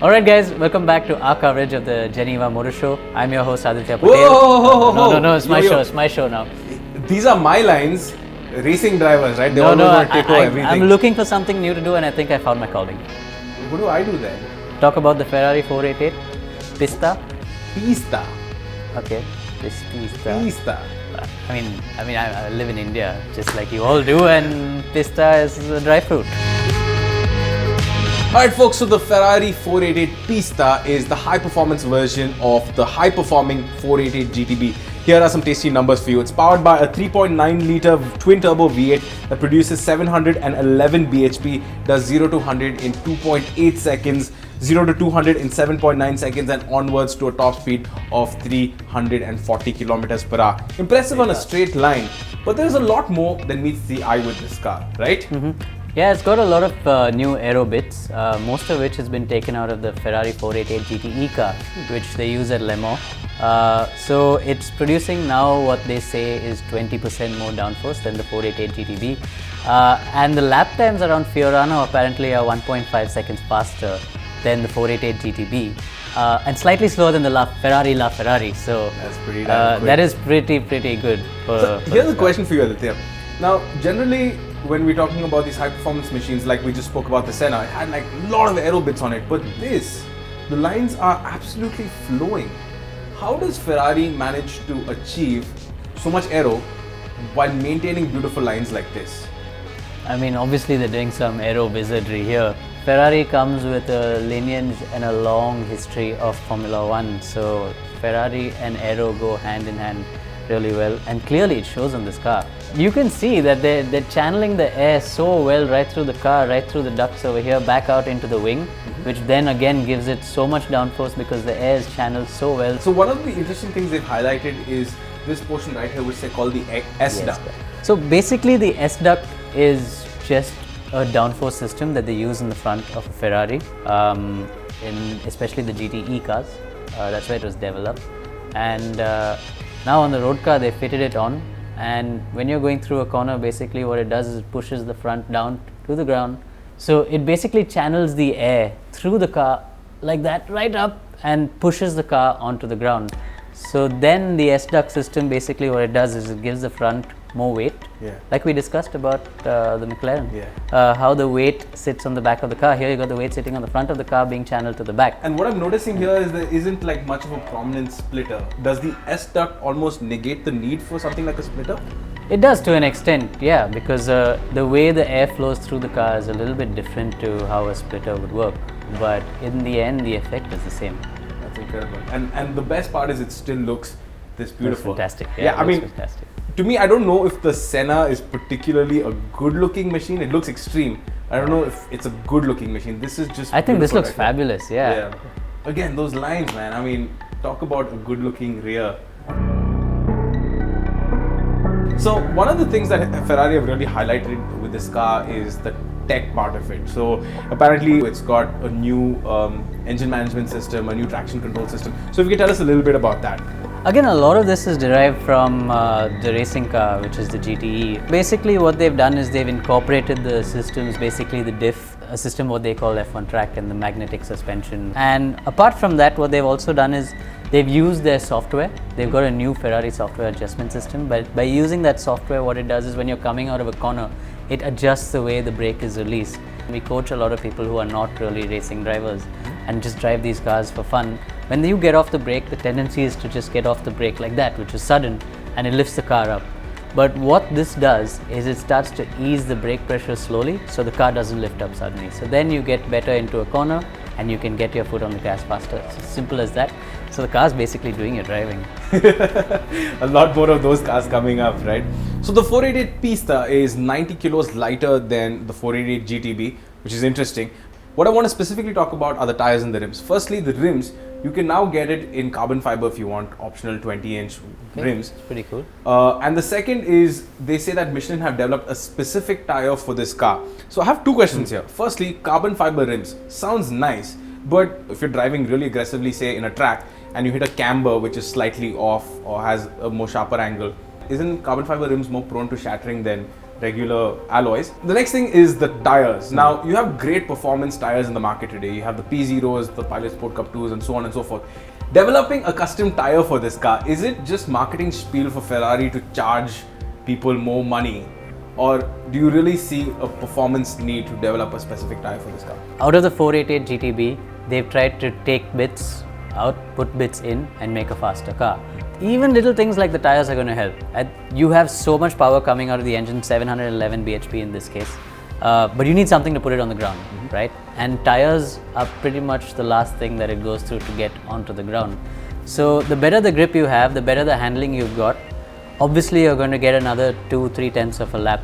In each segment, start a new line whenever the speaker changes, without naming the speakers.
Alright guys, welcome back to our coverage of the Geneva Motor Show. I'm your host Aditya Patel. No, it's my show now.
These are my lines, racing drivers, right? They always want to take over everything.
I'm looking for something new to do and I think I found my calling.
What do I do then?
Talk about the Ferrari 488 Pista.
Pista.
Okay, this Pista.
Pista.
I mean, I live in India, just like you all do, and Pista is a dry fruit.
Alright folks, so the Ferrari 488 Pista is the high-performance version of the high-performing 488 GTB. Here are some tasty numbers for you. It's powered by a 3.9-litre twin-turbo V8 that produces 711 bhp, does 0 to 100 in 2.8 seconds, 0 to 200 in 7.9 seconds, and onwards to a top speed of 340 kilometers per hour. Impressive on a straight line, but there's a lot more than meets the eye with this car, right?
Yeah, it's got a lot of new aero bits, most of which has been taken out of the Ferrari 488 GTE car, which they use at Le Mans. So it's producing now what they say is 20% more downforce than the 488 GTB. And the lap times around Fiorano apparently are 1.5 seconds faster than the 488 GTB. And slightly slower than the Ferrari. So
that's pretty damn quick.
that is pretty good.
Here's a question for you, Aditya. Now, generally, when we're talking about these high-performance machines, like we just spoke about the Senna, it had like a lot of aero bits on it. But this, the lines are absolutely flowing. How does Ferrari manage to achieve so much aero while maintaining beautiful lines like this?
I mean, obviously they're doing some aero wizardry here. Ferrari comes with a lineage and a long history of Formula One, so Ferrari and aero go hand in hand really well, and clearly it shows on this car. You can see that they're channeling the air so well right through the car, right through the ducts over here, back out into the wing, which then again gives it so much downforce because the air is channeled so well.
So one of the interesting things they've highlighted is this portion right here, which they call the S duct.
So basically the S duct is just a downforce system that they use in the front of a Ferrari, in especially the GTE cars. That's where it was developed. And now on the road car they fitted it on, and when you're going through a corner, basically what it does is it pushes the front down to the ground. So it basically channels the air through the car like that, right up, and pushes the car onto the ground. So then the S-duct system, basically what it does is it gives the front more weight, like we discussed about the McLaren, how the weight sits on the back of the car. Here you got the weight sitting on the front of the car being channeled to the back.
And what I'm noticing here is there isn't like much of a prominent splitter. Does the S-duct almost negate the need for something like a splitter?
It does to an extent, yeah, because the way the air flows through the car is a little bit different to how a splitter would work, but in the end the effect is the same.
That's incredible. And the best part is it still looks this beautiful.
Looks fantastic.
Yeah, I mean,
fantastic.
To me, I don't know if the Senna is particularly a good-looking machine. It looks extreme. I don't know if it's a good-looking machine. This is just.
I think this looks fabulous. Yeah.
Again, those lines, man. I mean, talk about a good-looking rear. So one of the things that Ferrari have really highlighted with this car is the tech part of it. So apparently it's got a new engine management system, a new traction control system. So if you can tell us a little bit about that.
Again, a lot of this is derived from the racing car, which is the GTE. Basically what they've done is they've incorporated the systems, basically the diff, a system what they call F1 track, and the magnetic suspension. And apart from that, what they've also done is they've used their software. They've got a new Ferrari software adjustment system, but by using that software, what it does is when you're coming out of a corner, it adjusts the way the brake is released. We coach a lot of people who are not really racing drivers and just drive these cars for fun. When you get off the brake, the tendency is to just get off the brake like that, which is sudden, and it lifts the car up. But what this does is it starts to ease the brake pressure slowly, so the car doesn't lift up suddenly. So then you get better into a corner and you can get your foot on the gas faster. It's as simple as that. So the car's basically doing your driving.
A lot more of those cars coming up, right? So the 488 Pista is 90 kilos lighter than the 488 GTB, which is interesting. What I want to specifically talk about are the tires and the rims. Firstly, the rims, you can now get it in carbon fiber if you want, optional 20-inch rims.
It's pretty cool.
And the second is, they say that Michelin have developed a specific tire for this car. So I have two questions here. Firstly, carbon fiber rims. Sounds nice, but if you're driving really aggressively, say in a track, and you hit a camber which is slightly off or has a more sharper angle, isn't carbon fiber rims more prone to shattering than regular alloys. The next thing is the tires. Now, you have great performance tires in the market today. You have the P0s, the Pilot Sport Cup 2s, and so on and so forth. Developing a custom tire for this car, is it just marketing spiel for Ferrari to charge people more money? Or do you really see a performance need to develop a specific tire for this car?
Out of the 488 GTB, they've tried to take bits out, put bits in, and make a faster car. Even little things like the tires are going to help. You have so much power coming out of the engine, 711 bhp in this case, but you need something to put it on the ground, right? And tires are pretty much the last thing that it goes through to get onto the ground. So the better the grip you have, the better the handling you've got. Obviously, you're going to get another 2-3 tenths of a lap.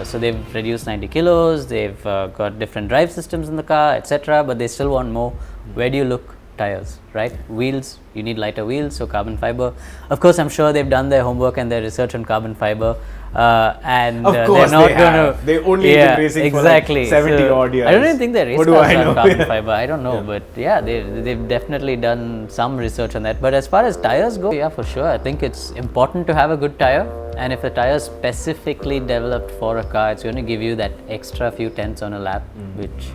So they've reduced 90 kilos, they've got different drive systems in the car, etc. But they still want more. Where do you look? Tires, right? Wheels, you need lighter wheels, so carbon fiber. Of course, I'm sure they've done their homework and their research on carbon fiber. And
of course
they're not
they
going
have. They only did racing
exactly.
for like 70 odd years.
I don't even think they race cars on carbon fiber. I don't know,
Yeah.
but yeah, they've definitely done some research on that. But as far as tires go, yeah, for sure. I think it's important to have a good tire. And if the tire is specifically developed for a car, it's going to give you that extra few tenths on a lap, which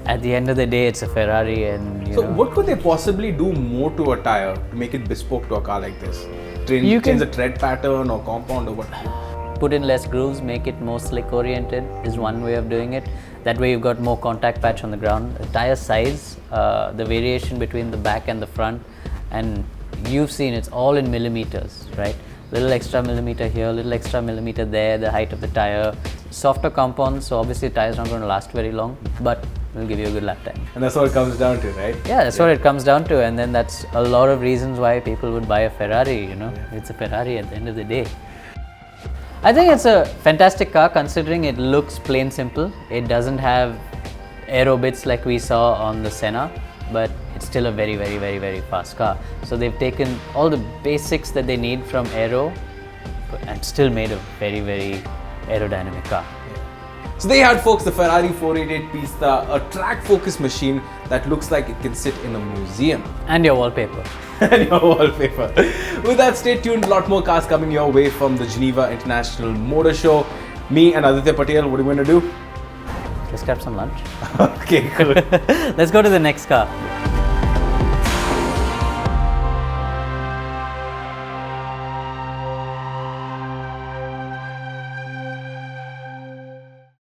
at the end of the day, it's a Ferrari. And
so what could they possibly do more to a tire to make it bespoke to a car like this? Change the tread pattern or compound or what?
Put in less grooves, make it more slick oriented is one way of doing it. That way you've got more contact patch on the ground. The tire size, the variation between the back and the front, and you've seen it's all in millimeters, right? Little extra millimeter here, little extra millimeter there, the height of the tire. Softer compounds, so obviously the tire's not going to last very long, but will give you a good lap time.
And that's what it comes down to, right?
Yeah, that's what it comes down to, and then that's a lot of reasons why people would buy a Ferrari, you know. It's a Ferrari at the end of the day. I think it's a fantastic car considering it looks plain simple. It doesn't have aero bits like we saw on the Senna, but it's still a very, very, very, very fast car. So they've taken all the basics that they need from aero and still made a very, very aerodynamic car.
So there you had, folks, the Ferrari 488 Pista, a track-focused machine that looks like it can sit in a museum.
And your wallpaper.
And your wallpaper. With that, stay tuned. A lot more cars coming your way from the Geneva International Motor Show. Me and Aditya Patel, what are we going to do?
Let's grab some lunch.
Okay, cool.
Let's go to the next car.